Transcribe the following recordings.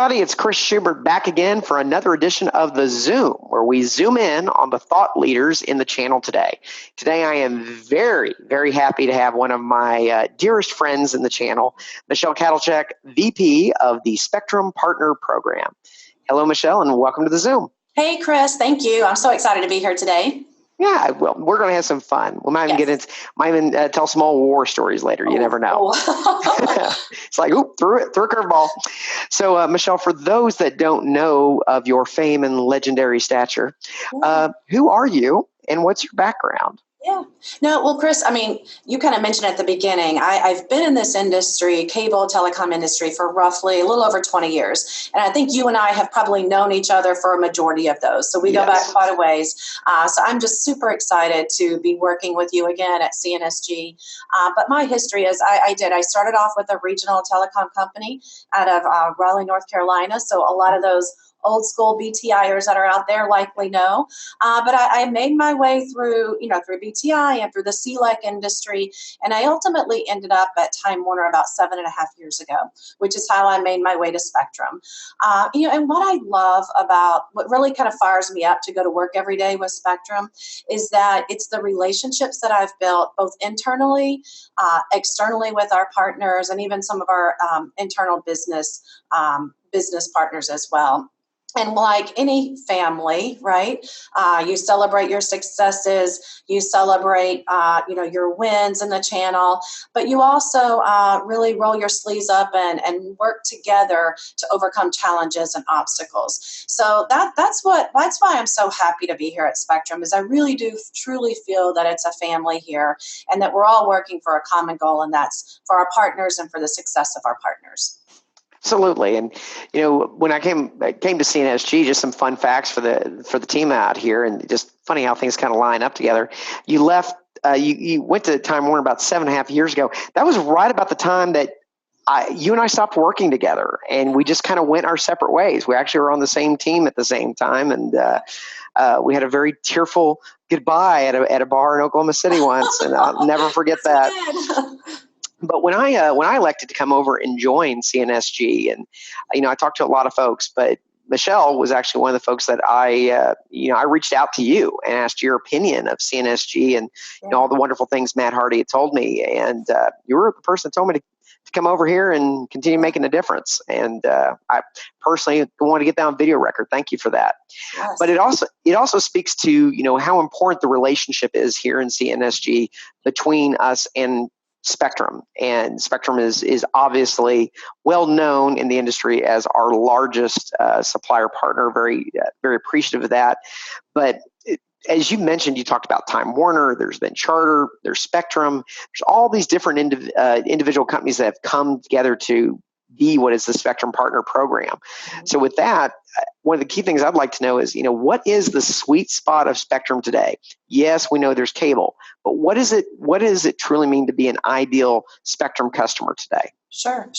everybody. It's Chris Shubert back again for another edition of the Zoom, where we zoom in on the thought leaders in the channel today. Today, I am very, very happy to have one of my dearest friends in the channel, Michelle Kadlacek, VP of the Spectrum Partner Program. Hello, Michelle, and welcome to the Zoom. Hey, Chris. Thank you. I'm so excited to be here today. Yeah, well, we're going to have some fun. We might even tell some old war stories later. You never know. It's like, threw a curveball. So, Michelle, for those that don't know of your fame and legendary stature, who are you and what's your background? Yeah. No, well, Chris, I mean, you kind of mentioned at the beginning, I've been in this industry, cable telecom industry, for roughly a little over 20 years. And I think you and I have probably known each other for a majority of those. So we go back quite a ways. So I'm just super excited to be working with you again at CNSG. But my history is I started off with a regional telecom company out of Raleigh, North Carolina. So a lot of those old school BTIers that are out there likely know. But I made my way through BTI and through the CLEC industry. And I ultimately ended up at Time Warner about 7.5 years ago, which is how I made my way to Spectrum. And what I love about what really kind of fires me up to go to work every day with Spectrum is that it's the relationships that I've built both internally, externally with our partners, and even some of our internal business partners as well. And like any family, right, you celebrate your successes, you celebrate, your wins in the channel, but you also really roll your sleeves up and work together to overcome challenges and obstacles. So that's why I'm so happy to be here at Spectrum, is I really do truly feel that it's a family here and that we're all working for a common goal, and that's for our partners and for the success of our partners. Absolutely. And, when I came to CNSG, just some fun facts for the team out here, and just funny how things kind of line up together. You left, you went to Time Warner about 7.5 years ago. That was right about the time that you and I stopped working together, and we just kind of went our separate ways. We actually were on the same team at the same time, and we had a very tearful goodbye at a bar in Oklahoma City once, and I'll never forget that. But when I elected to come over and join CNSG, and I talked to a lot of folks, but Michelle was actually one of the folks that I reached out to you and asked your opinion of CNSG and all the wonderful things Matt Hardy had told me, and you were the person that told me to come over here and continue making a difference. And I personally want to get that on video record. Thank you for that. Yes. But it also speaks to how important the relationship is here in CNSG between us and Spectrum. And Spectrum is obviously well known in the industry as our largest supplier partner. Very very appreciative of that. But as you mentioned, you talked about Time Warner. There's been Charter. There's Spectrum. There's all these different individual companies that have come together to be what is the Spectrum Partner Program. So with that, one of the key things I'd like to know is, what is the sweet spot of Spectrum today? Yes, we know there's cable, but what does it truly mean to be an ideal Spectrum customer today? Sure.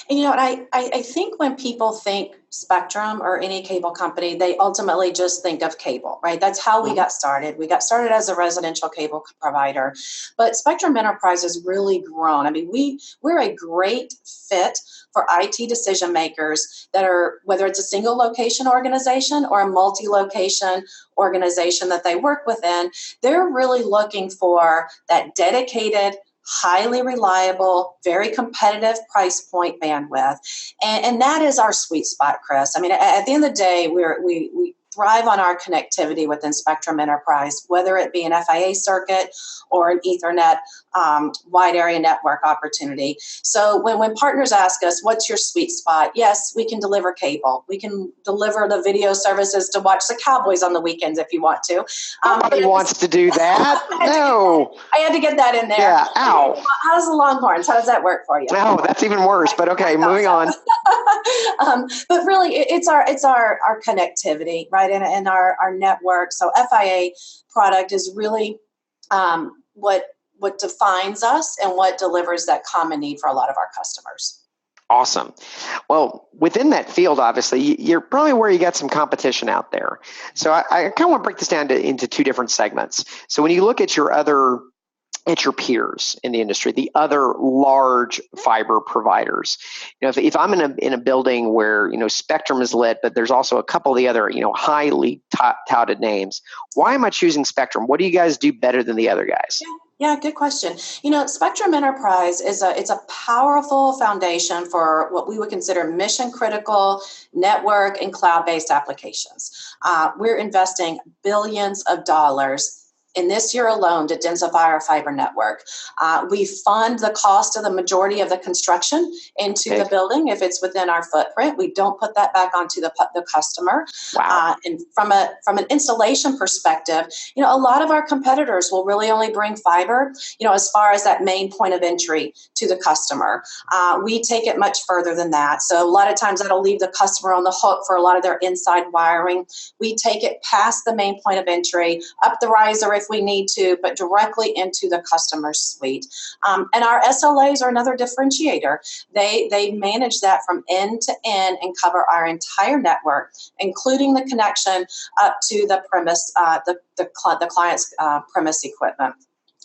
And I think when people think Spectrum or any cable company, they ultimately just think of cable, right? That's how we got started. We got started as a residential cable provider, but Spectrum Enterprise has really grown. I mean, we're a great fit for IT decision makers that are, whether it's a single location organization or a multi-location organization that they work within, they're really looking for that dedicated, highly reliable, very competitive price point bandwidth. And that is our sweet spot, Chris. I mean, at the end of the day, we thrive on our connectivity within Spectrum Enterprise, whether it be an FIA circuit or an Ethernet wide area network opportunity. So when partners ask us, what's your sweet spot? Yes, we can deliver cable. We can deliver the video services to watch the Cowboys on the weekends if you want to. Nobody wants to do that. No. I had to get that in there. Yeah, ow. How's the Longhorns? How does that work for you? No, that's even worse, but okay, moving on. But really, it's our connectivity, right, and our network. So FIA product is really what defines us and what delivers that common need for a lot of our customers. Awesome. Well, within that field, obviously, you're probably where you got some competition out there. So I kind of want to break this down into two different segments. So when you look at your other at your peers in the industry, the other large fiber providers. If I'm in a building where Spectrum is lit, but there's also a couple of the other highly touted names, why am I choosing Spectrum? What do you guys do better than the other guys? Yeah, good question. Spectrum Enterprise it's a powerful foundation for what we would consider mission critical network and cloud-based applications. We're investing billions of dollars in this year alone to densify our fiber network. We fund the cost of the majority of the construction into the building if it's within our footprint. We don't put that back onto the customer. Wow. And from an installation perspective, a lot of our competitors will really only bring fiber, as far as that main point of entry to the customer. We take it much further than that. So a lot of times that'll leave the customer on the hook for a lot of their inside wiring. We take it past the main point of entry, up the riser if we need to, but directly into the customer's suite. And our SLAs are another differentiator. They manage that from end to end and cover our entire network, including the connection up to the premise, the client's premise equipment.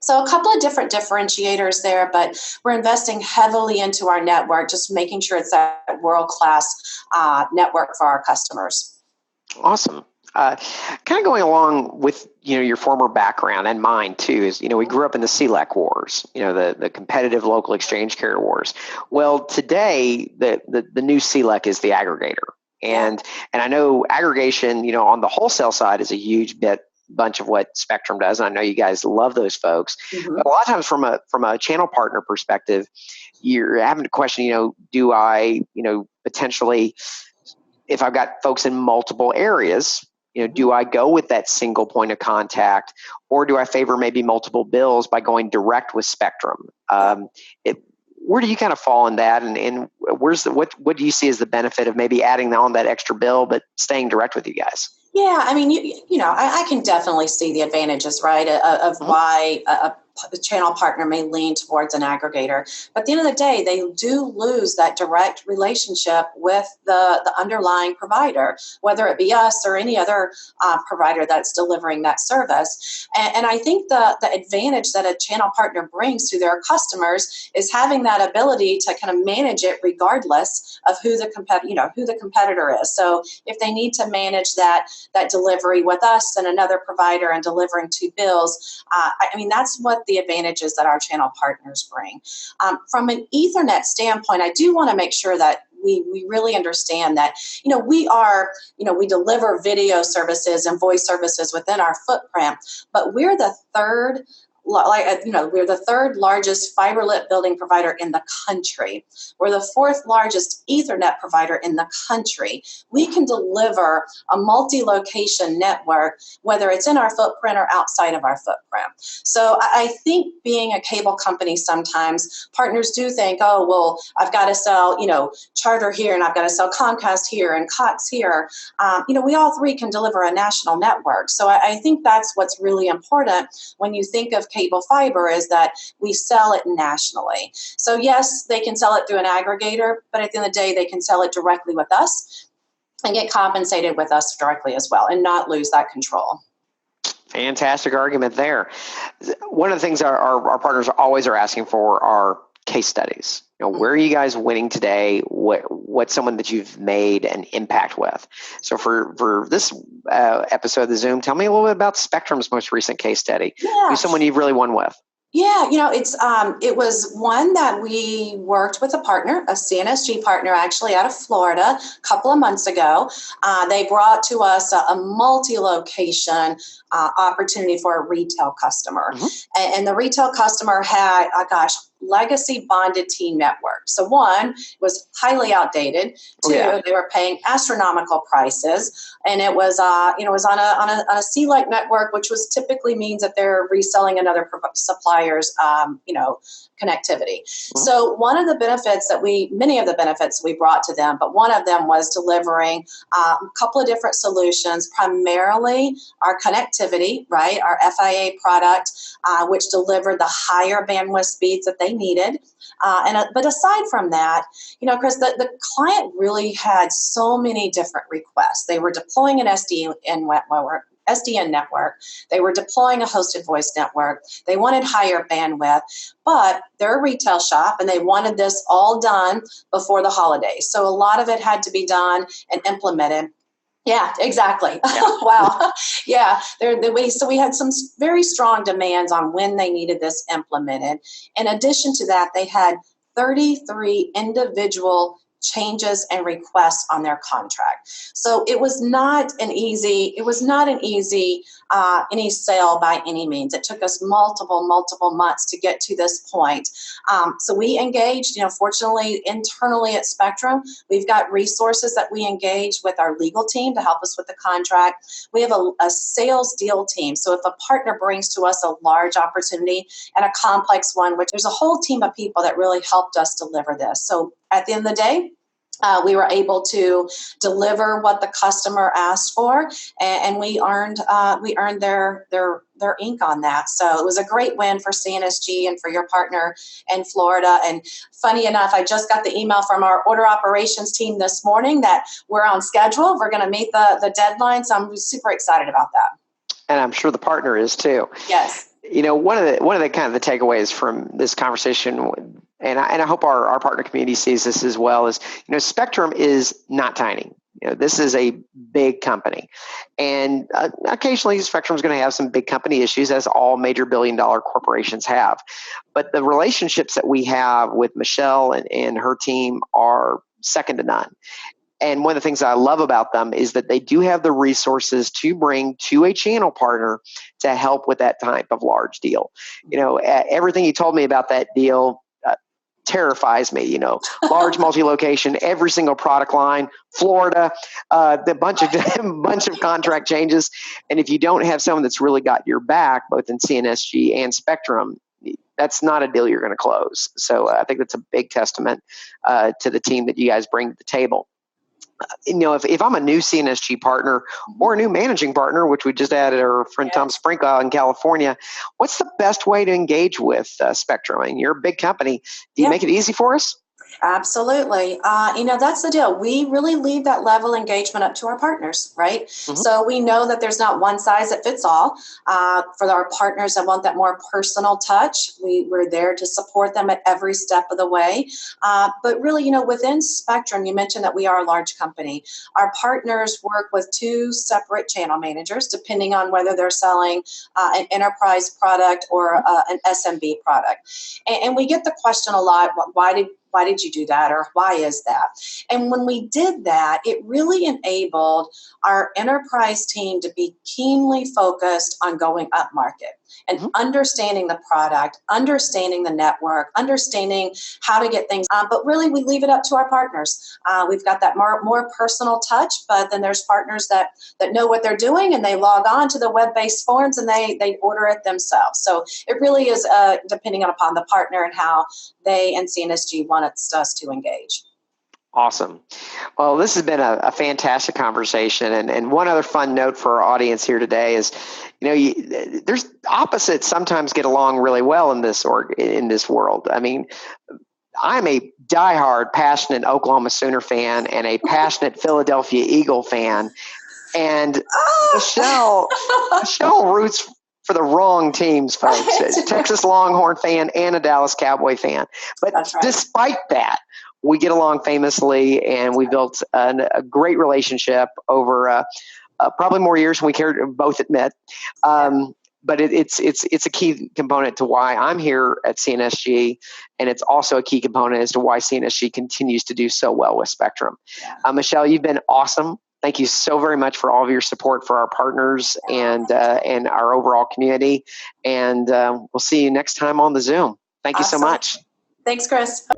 So a couple of different differentiators there, but we're investing heavily into our network, just making sure it's that world-class network for our customers. Awesome. Kind of going along with your former background and mine too is we grew up in the CLEC wars, the competitive local exchange carrier wars. Well, today the new CLEC is the aggregator, and I know aggregation on the wholesale side is a huge bunch of what Spectrum does, and I know you guys love those folks. But a lot of times from a channel partner perspective, you're having to question, do I potentially, if I've got folks in multiple areas, do I go with that single point of contact, or do I favor maybe multiple bills by going direct with Spectrum? Where do you kind of fall in that, and where's what do you see as the benefit of maybe adding on that extra bill but staying direct with you guys? Yeah, I mean, I can definitely see the advantages, right, of why a channel partner may lean towards an aggregator. But at the end of the day, they do lose that direct relationship with the underlying provider, whether it be us or any other provider that's delivering that service. And I think the advantage that a channel partner brings to their customers is having that ability to kind of manage it regardless of who the competitor is. So if they need to manage that delivery with us and another provider and delivering two bills, I mean, that's what the advantages that our channel partners bring. From an Ethernet standpoint, I do want to make sure that we really understand that, we deliver video services and voice services within our footprint, but we're the third largest fiber lit building provider in the country. We're the fourth largest Ethernet provider in the country. We can deliver a multi-location network, whether it's in our footprint or outside of our footprint. So I think being a cable company, sometimes partners do think, oh, well, I've got to sell, Charter here, and I've got to sell Comcast here and Cox here. We all three can deliver a national network. So I think that's what's really important when you think of cable fiber, is that we sell it nationally. So yes, they can sell it through an aggregator, but at the end of the day, they can sell it directly with us and get compensated with us directly as well and not lose that control. Fantastic argument there. One of the things our partners always are asking for are case studies. Where are you guys winning today? What's someone that you've made an impact with? So for this episode of the Zoom, tell me a little bit about Spectrum's most recent case study. Yeah. Who's someone you've really won with? Yeah, it was one that we worked with a partner, a CNSG partner, actually out of Florida, a couple of months ago. They brought to us a multi-location opportunity for a retail customer. And the retail customer had, legacy bonded team network. So one, was highly outdated. Two, they were paying astronomical prices, and it was on a CLEC network, which was typically means that they're reselling another supplier's connectivity. So one of the benefits many of the benefits we brought to them, but one of them was delivering a couple of different solutions, primarily our connectivity, right, our FIA product, which delivered the higher bandwidth speeds that they needed. But aside from that, Chris, the client really had so many different requests. They were deploying an SD-WAN SDN network. They were deploying a hosted voice network. They wanted higher bandwidth, but they're a retail shop and they wanted this all done before the holidays. So a lot of it had to be done and implemented. Yeah, exactly. Yeah. Wow. Yeah. So we had some very strong demands on when they needed this implemented. In addition to that, they had 33 individual changes and requests on their contract. So it was not an easy any sale by any means. It took us multiple months to get to this point. So we engaged, fortunately internally at Spectrum, we've got resources that we engage with our legal team to help us with the contract. We have a sales deal team. So if a partner brings to us a large opportunity and a complex one, which there's a whole team of people that really helped us deliver this. So at the end of the day, we were able to deliver what the customer asked for, and we earned their ink on that. So it was a great win for CNSG and for your partner in Florida. And funny enough, I just got the email from our order operations team this morning that we're on schedule. We're going to meet the deadline. So I'm super excited about that. And I'm sure the partner is too. Yes. One of the kind of the takeaways from this conversation, and I hope our partner community sees this as well, is Spectrum is not tiny. This is a big company, and occasionally Spectrum's going to have some big company issues, as all major billion-dollar corporations have. But the relationships that we have with Michelle and her team are second to none. And one of the things I love about them is that they do have the resources to bring to a channel partner to help with that type of large deal. Everything you told me about that deal terrifies me. Large multi-location, every single product line, Florida, the bunch of contract changes. And if you don't have someone that's really got your back, both in CNSG and Spectrum, that's not a deal you're going to close. So I think that's a big testament to the team that you guys bring to the table. If I'm a new CNSG partner or a new managing partner, which we just added our friend Tom Sprinkle in California, what's the best way to engage with Spectrum? I mean, you're a big company. Do you make it easy for us? Absolutely. That's the deal. We really leave that level of engagement up to our partners, right? Mm-hmm. So we know that there's not one size that fits all. For our partners that want that more personal touch, we're there to support them at every step of the way. But really, within Spectrum, you mentioned that we are a large company. Our partners work with two separate channel managers, depending on whether they're selling an enterprise product or an SMB product. And we get the question a lot, why did you do that, or why is that? And when we did that, it really enabled our enterprise team to be keenly focused on going up market and understanding the product, understanding the network, understanding how to get things on. But really, we leave it up to our partners. We've got that more personal touch, but then there's partners that know what they're doing, and they log on to the web-based forms and they order it themselves. So it really is depending upon the partner and how they and CNSG want us to engage. Awesome. Well, this has been a fantastic conversation. And one other fun note for our audience here today is, there's opposites sometimes get along really well in this world. I mean, I'm a diehard, passionate Oklahoma Sooner fan and a passionate Philadelphia Eagle fan. And Michelle roots for the wrong teams, folks. A Texas Longhorn fan and a Dallas Cowboy fan. But despite that, we get along famously, and we built a great relationship over probably more years than we care to both admit. But it's a key component to why I'm here at CNSG, and it's also a key component as to why CNSG continues to do so well with Spectrum. Michelle, you've been awesome. Thank you so very much for all of your support for our partners and our overall community. And we'll see you next time on the Zoom. Thank you so much. Thanks, Chris.